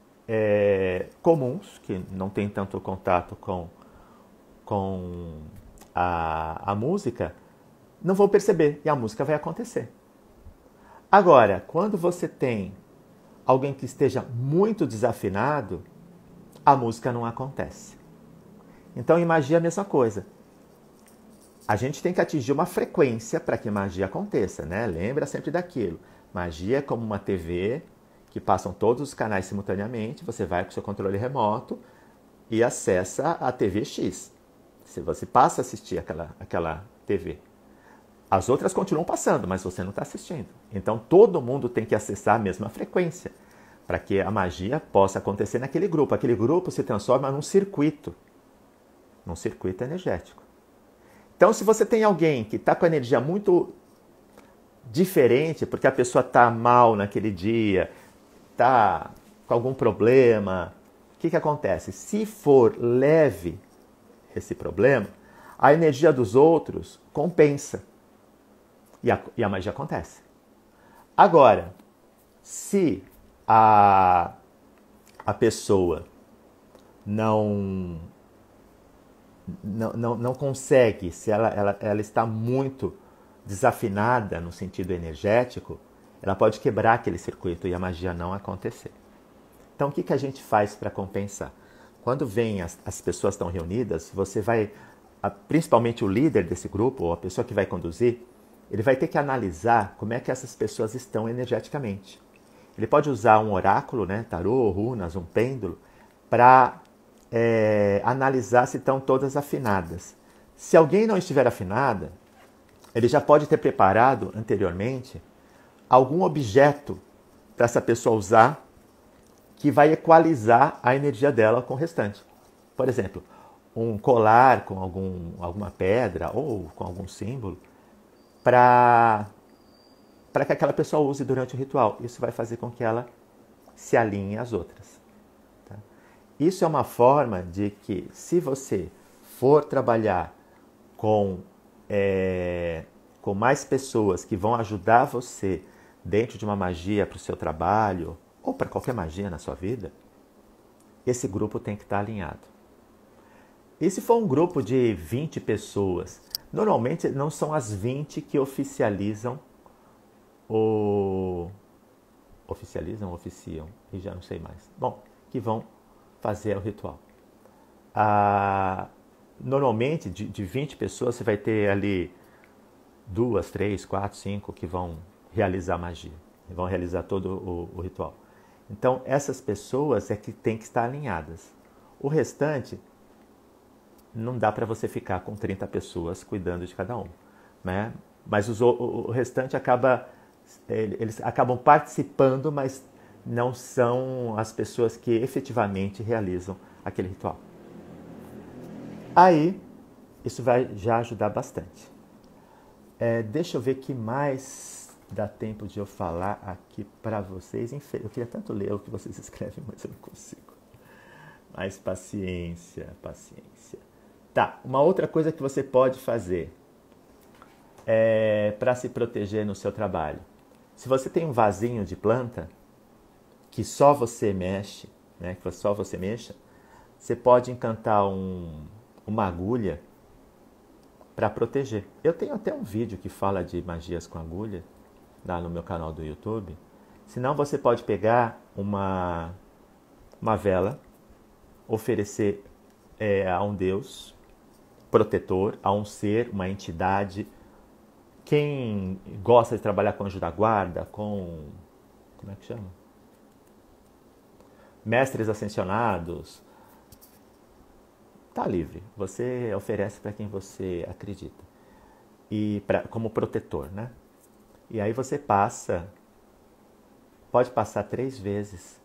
comuns, que não têm tanto contato com a música, não vão perceber e a música vai acontecer. Agora, quando você tem alguém que esteja muito desafinado, a música não acontece. Então, em magia, a mesma coisa. A gente tem que atingir uma frequência para que magia aconteça, né? Lembra sempre daquilo. Magia é como uma TV que passam todos os canais simultaneamente, você vai com o seu controle remoto e acessa a TV X. Se você passa a assistir aquela TV. As outras continuam passando, mas você não está assistindo. Então todo mundo tem que acessar a mesma frequência para que a magia possa acontecer naquele grupo. Aquele grupo se transforma num circuito energético. Então se você tem alguém que está com a energia muito diferente, porque a pessoa está mal naquele dia, está com algum problema, o que acontece? Se for leve esse problema, a energia dos outros compensa e a magia acontece. Agora, se a pessoa não consegue, se ela está muito desafinada no sentido energético, ela pode quebrar aquele circuito e a magia não acontecer. Então, o que a gente faz para compensar? Quando vem as pessoas estão reunidas, você vai, principalmente o líder desse grupo, ou a pessoa que vai conduzir, ele vai ter que analisar como é que essas pessoas estão energeticamente. Ele pode usar um oráculo, né, tarô, runas, um pêndulo, para analisar se estão todas afinadas. Se alguém não estiver afinada, ele já pode ter preparado anteriormente algum objeto para essa pessoa usar que vai equalizar a energia dela com o restante. Por exemplo, um colar com alguma pedra ou com algum símbolo para que aquela pessoa use durante o ritual. Isso vai fazer com que ela se alinhe às outras. Tá? Isso é uma forma de que, se você for trabalhar com mais pessoas que vão ajudar você dentro de uma magia para o seu trabalho, ou para qualquer magia na sua vida, esse grupo tem que estar alinhado. E se for um grupo de 20 pessoas, normalmente não são as 20 que oficializam oficiam, e já não sei mais. Bom, que vão fazer o ritual. Normalmente, de 20 pessoas, você vai ter ali 2, 3, 4, 5 que vão realizar magia, vão realizar todo o ritual. Então, essas pessoas é que têm que estar alinhadas. O restante, não dá para você ficar com 30 pessoas cuidando de cada um, né? Mas o restante eles acabam participando, mas não são as pessoas que efetivamente realizam aquele ritual. Aí, isso vai já ajudar bastante. Deixa eu ver o que mais dá tempo de eu falar aqui para vocês. Eu queria tanto ler o que vocês escrevem, mas eu não consigo. Mas paciência. Tá, uma outra coisa que você pode fazer para se proteger no seu trabalho. Se você tem um vasinho de planta que só você mexe, né, que só você mexa, você pode encantar uma agulha para proteger. Eu tenho até um vídeo que fala de magias com agulha lá no meu canal do YouTube. Senão você pode pegar uma vela, oferecer a um Deus protetor, a um ser, uma entidade. Quem gosta de trabalhar com anjo da guarda, como é que chama? Mestres ascensionados, tá livre. Você oferece para quem você acredita. E como protetor, né? E aí você pode passar 3 vezes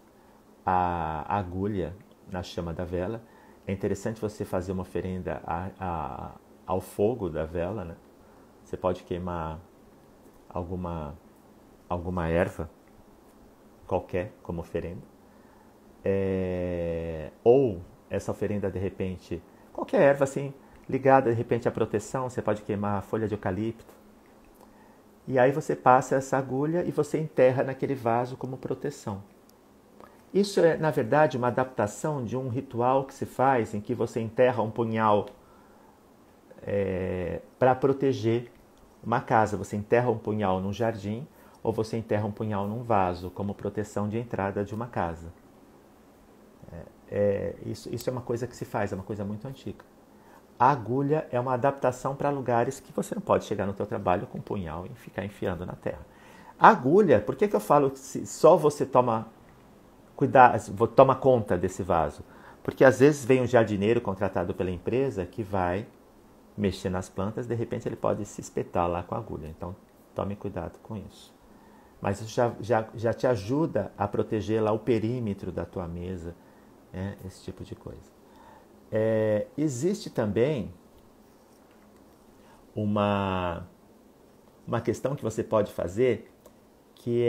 a agulha na chama da vela. É interessante você fazer uma oferenda ao fogo da vela, né? Você pode queimar alguma erva qualquer como oferenda. Ou essa oferenda, de repente, qualquer erva assim, ligada de repente à proteção, você pode queimar a folha de eucalipto. E aí você passa essa agulha e você enterra naquele vaso como proteção. Isso é, na verdade, uma adaptação de um ritual que se faz em que você enterra um punhal para proteger uma casa. Você enterra um punhal num jardim ou você enterra um punhal num vaso como proteção de entrada de uma casa. Isso é uma coisa que se faz, é uma coisa muito antiga. A agulha é uma adaptação para lugares que você não pode chegar no teu trabalho com um punhal e ficar enfiando na terra. A agulha, por que eu falo que só você toma conta desse vaso? Porque às vezes vem um jardineiro contratado pela empresa que vai mexer nas plantas, de repente ele pode se espetar lá com a agulha. Então tome cuidado com isso. Mas isso já te ajuda a proteger lá o perímetro da tua mesa, esse tipo de coisa. Existe também uma questão que você pode fazer, que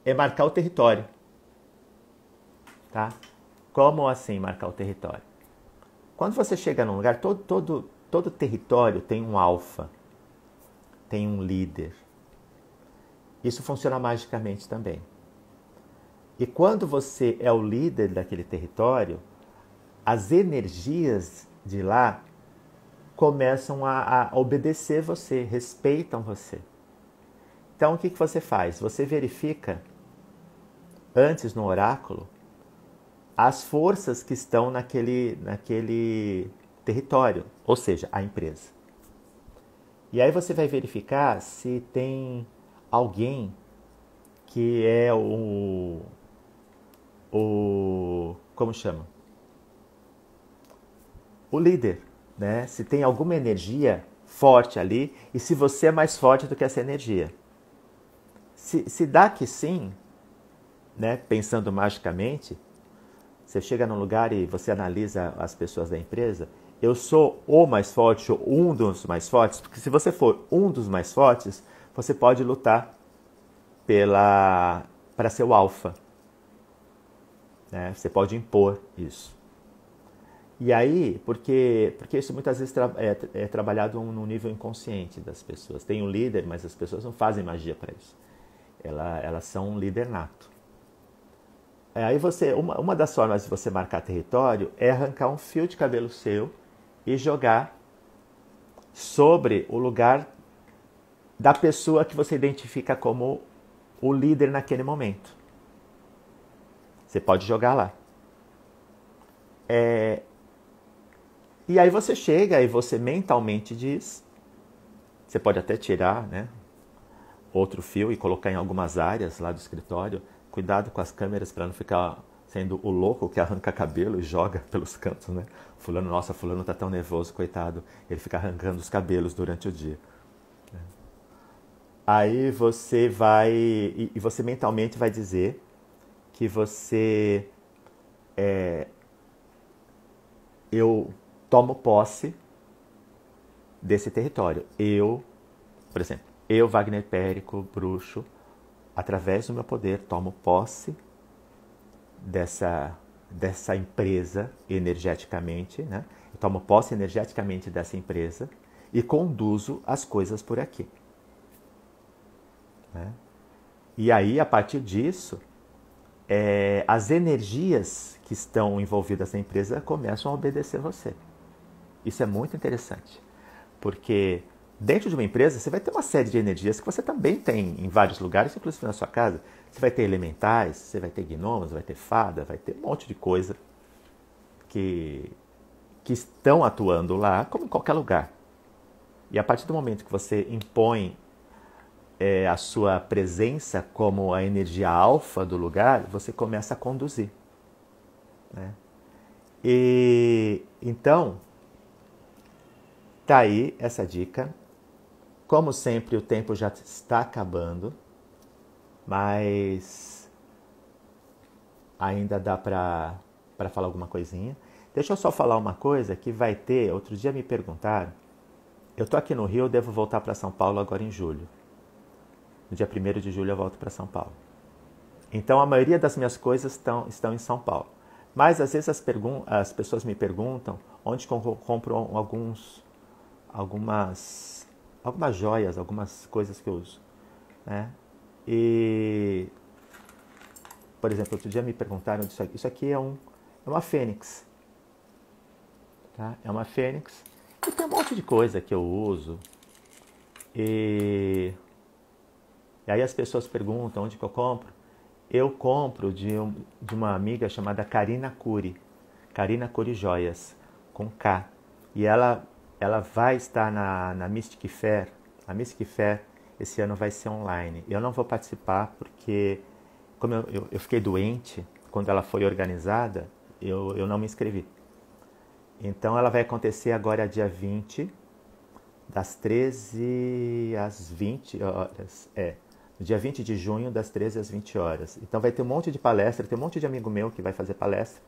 é marcar o território. Tá? Como assim marcar o território? Quando você chega num lugar, todo território tem um alfa, tem um líder. Isso funciona magicamente também. E quando você é o líder daquele território, as energias de lá começam a obedecer você, respeitam você. Então, o que você faz? Você verifica, antes no oráculo, as forças que estão naquele território, ou seja, a empresa. E aí você vai verificar se tem alguém que é como chama? O líder, né? Se tem alguma energia forte ali e se você é mais forte do que essa energia. Se dá que sim, né? Pensando magicamente, você chega num lugar e você analisa as pessoas da empresa, eu sou o mais forte ou um dos mais fortes, porque se você for um dos mais fortes, você pode lutar para ser o alfa. Né? Você pode impor isso. E aí, porque isso muitas vezes é trabalhado no nível inconsciente das pessoas. Tem um líder, mas as pessoas não fazem magia para isso. Elas são um líder nato. Aí uma das formas de você marcar território é arrancar um fio de cabelo seu e jogar sobre o lugar da pessoa que você identifica como o líder naquele momento. Você pode jogar lá. E aí você chega e você mentalmente diz, você pode até tirar, né, outro fio e colocar em algumas áreas lá do escritório. Cuidado com as câmeras para não ficar sendo o louco que arranca cabelo e joga pelos cantos, né? Fulano, nossa, fulano tá tão nervoso, coitado. Ele fica arrancando os cabelos durante o dia. Aí você vai, e você mentalmente vai dizer que eu tomo posse desse território. Por exemplo, eu, Wagner Périco, bruxo, através do meu poder, tomo posse dessa empresa energeticamente, né? Eu tomo posse energeticamente dessa empresa e conduzo as coisas por aqui. Né? E aí, a partir disso, as energias que estão envolvidas na empresa começam a obedecer você. Isso é muito interessante, porque dentro de uma empresa você vai ter uma série de energias que você também tem em vários lugares, inclusive na sua casa. Você vai ter elementais, você vai ter gnomos, vai ter fada, vai ter um monte de coisa que estão atuando lá, como em qualquer lugar. E a partir do momento que você impõe a sua presença como a energia alfa do lugar, você começa a conduzir. Né? E então, tá aí essa dica. Como sempre, o tempo já está acabando, mas ainda dá para falar alguma coisinha. Deixa eu só falar uma coisa que vai ter. Outro dia me perguntaram. Eu tô aqui no Rio, eu devo voltar para São Paulo agora em julho. No dia 1º de julho eu volto para São Paulo. Então a maioria das minhas coisas estão em São Paulo. Mas às vezes as pessoas me perguntam onde compro algumas joias, algumas coisas que eu uso. Né? E, por exemplo, outro dia me perguntaram disso aqui. Isso aqui é uma fênix. Tá? É uma fênix. E tem um monte de coisa que eu uso. E aí as pessoas perguntam onde que eu compro. Eu compro de uma amiga chamada Karina Curi. Karina Curi Joias, com K. E ela vai estar na Mystic Fair. A Mystic Fair esse ano vai ser online. Eu não vou participar porque, como eu fiquei doente, quando ela foi organizada, eu não me inscrevi. Então ela vai acontecer agora dia 20, das 13 às 20 horas. No dia 20 de junho, das 13 às 20 horas. Então vai ter um monte de palestra, tem um monte de amigo meu que vai fazer palestra.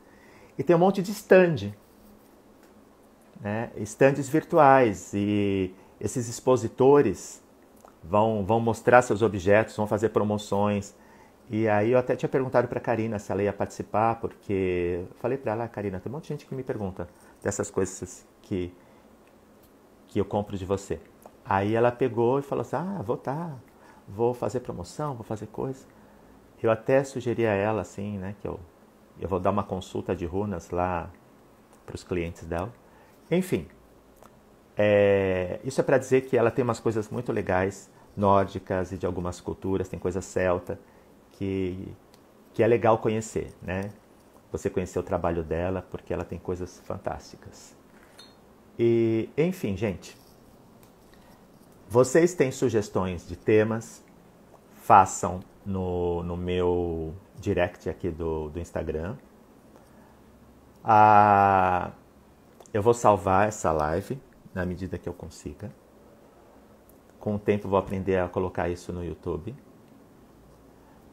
E tem um monte de stand. Né? Stands virtuais. E esses expositores vão mostrar seus objetos, vão fazer promoções. E aí eu até tinha perguntado para a Karina se ela ia participar, porque eu falei para ela, Karina, tem um monte de gente que me pergunta dessas coisas que eu compro de você. Aí ela pegou e falou assim, vou fazer promoção, vou fazer coisa. Eu até sugeri a ela, assim, né, que eu vou dar uma consulta de runas lá para os clientes dela. Enfim, isso é para dizer que ela tem umas coisas muito legais, nórdicas e de algumas culturas, tem coisa celta, que é legal conhecer, né? Você conhecer o trabalho dela, porque ela tem coisas fantásticas. E, enfim, gente, vocês têm sugestões de temas, façam no meu direct aqui do Instagram. Eu vou salvar essa live na medida que eu consiga. Com o tempo vou aprender a colocar isso no YouTube.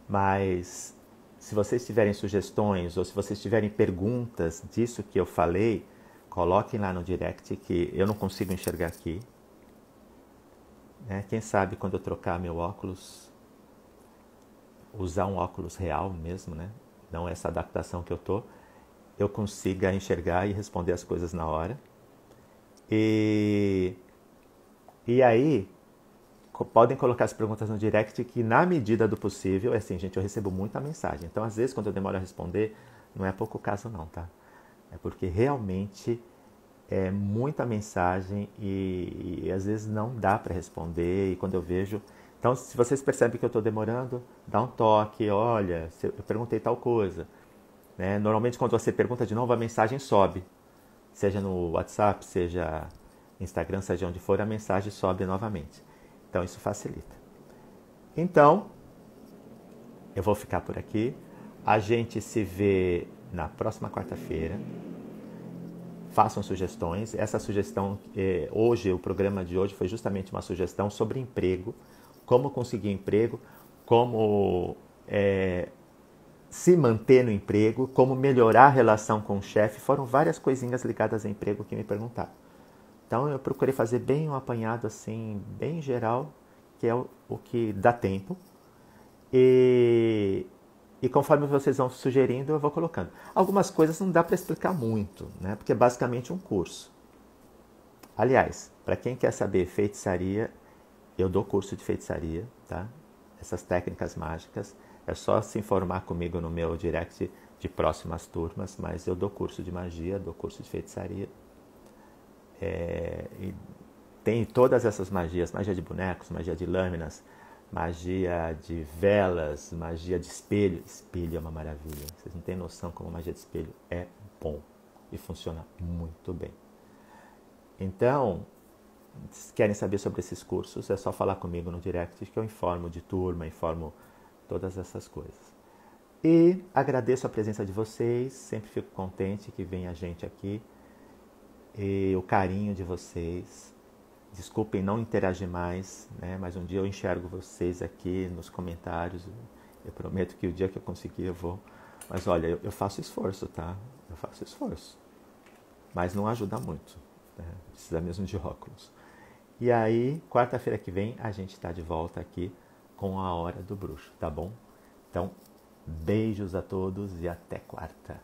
Mas se vocês tiverem sugestões ou se vocês tiverem perguntas disso que eu falei, coloquem lá no direct que eu não consigo enxergar aqui. Quem sabe quando eu trocar meu óculos, usar um óculos real mesmo, né? Não essa adaptação que eu consiga enxergar e responder as coisas na hora. E aí, podem colocar as perguntas no direct que na medida do possível, assim, gente, eu recebo muita mensagem. Então, às vezes, quando eu demoro a responder, não é pouco caso não, tá? É porque realmente é muita mensagem e às vezes não dá para responder. E quando eu vejo... Então, se vocês percebem que eu estou demorando, dá um toque, olha, eu perguntei tal coisa. né? Normalmente quando você pergunta de novo, a mensagem sobe. Seja no WhatsApp, seja Instagram, seja onde for, a mensagem sobe novamente. Então isso facilita. Então, eu vou ficar por aqui. A gente se vê na próxima quarta-feira. Façam sugestões. Essa sugestão, hoje, o programa de hoje foi justamente uma sugestão sobre emprego, como conseguir emprego, como se manter no emprego, como melhorar a relação com o chefe. Foram várias coisinhas ligadas a emprego que me perguntaram. Então eu procurei fazer bem um apanhado assim, bem geral, que é o que dá tempo. E conforme vocês vão sugerindo, eu vou colocando. Algumas coisas não dá para explicar muito, né? Porque é basicamente um curso. Aliás, para quem quer saber feitiçaria, eu dou curso de feitiçaria, tá? Essas técnicas mágicas. É só se informar comigo no meu direct de próximas turmas, mas eu dou curso de magia, dou curso de feitiçaria. E tem todas essas magias, magia de bonecos, magia de lâminas, magia de velas, magia de espelho. Espelho é uma maravilha. Vocês não têm noção como magia de espelho é bom e funciona muito bem. Então, se querem saber sobre esses cursos, é só falar comigo no direct que eu informo de turma, informo todas essas coisas. E agradeço a presença de vocês, sempre fico contente que vem a gente aqui. E o carinho de vocês. Desculpem não interagir mais, né? Mas um dia eu enxergo vocês aqui nos comentários. Eu prometo que o dia que eu conseguir eu vou. Mas olha, eu faço esforço, tá? Eu faço esforço. Mas não ajuda muito, né? Precisa mesmo de óculos. E aí, quarta-feira que vem, a gente está de volta aqui com a Hora do Bruxo, tá bom? Então, beijos a todos e até quarta.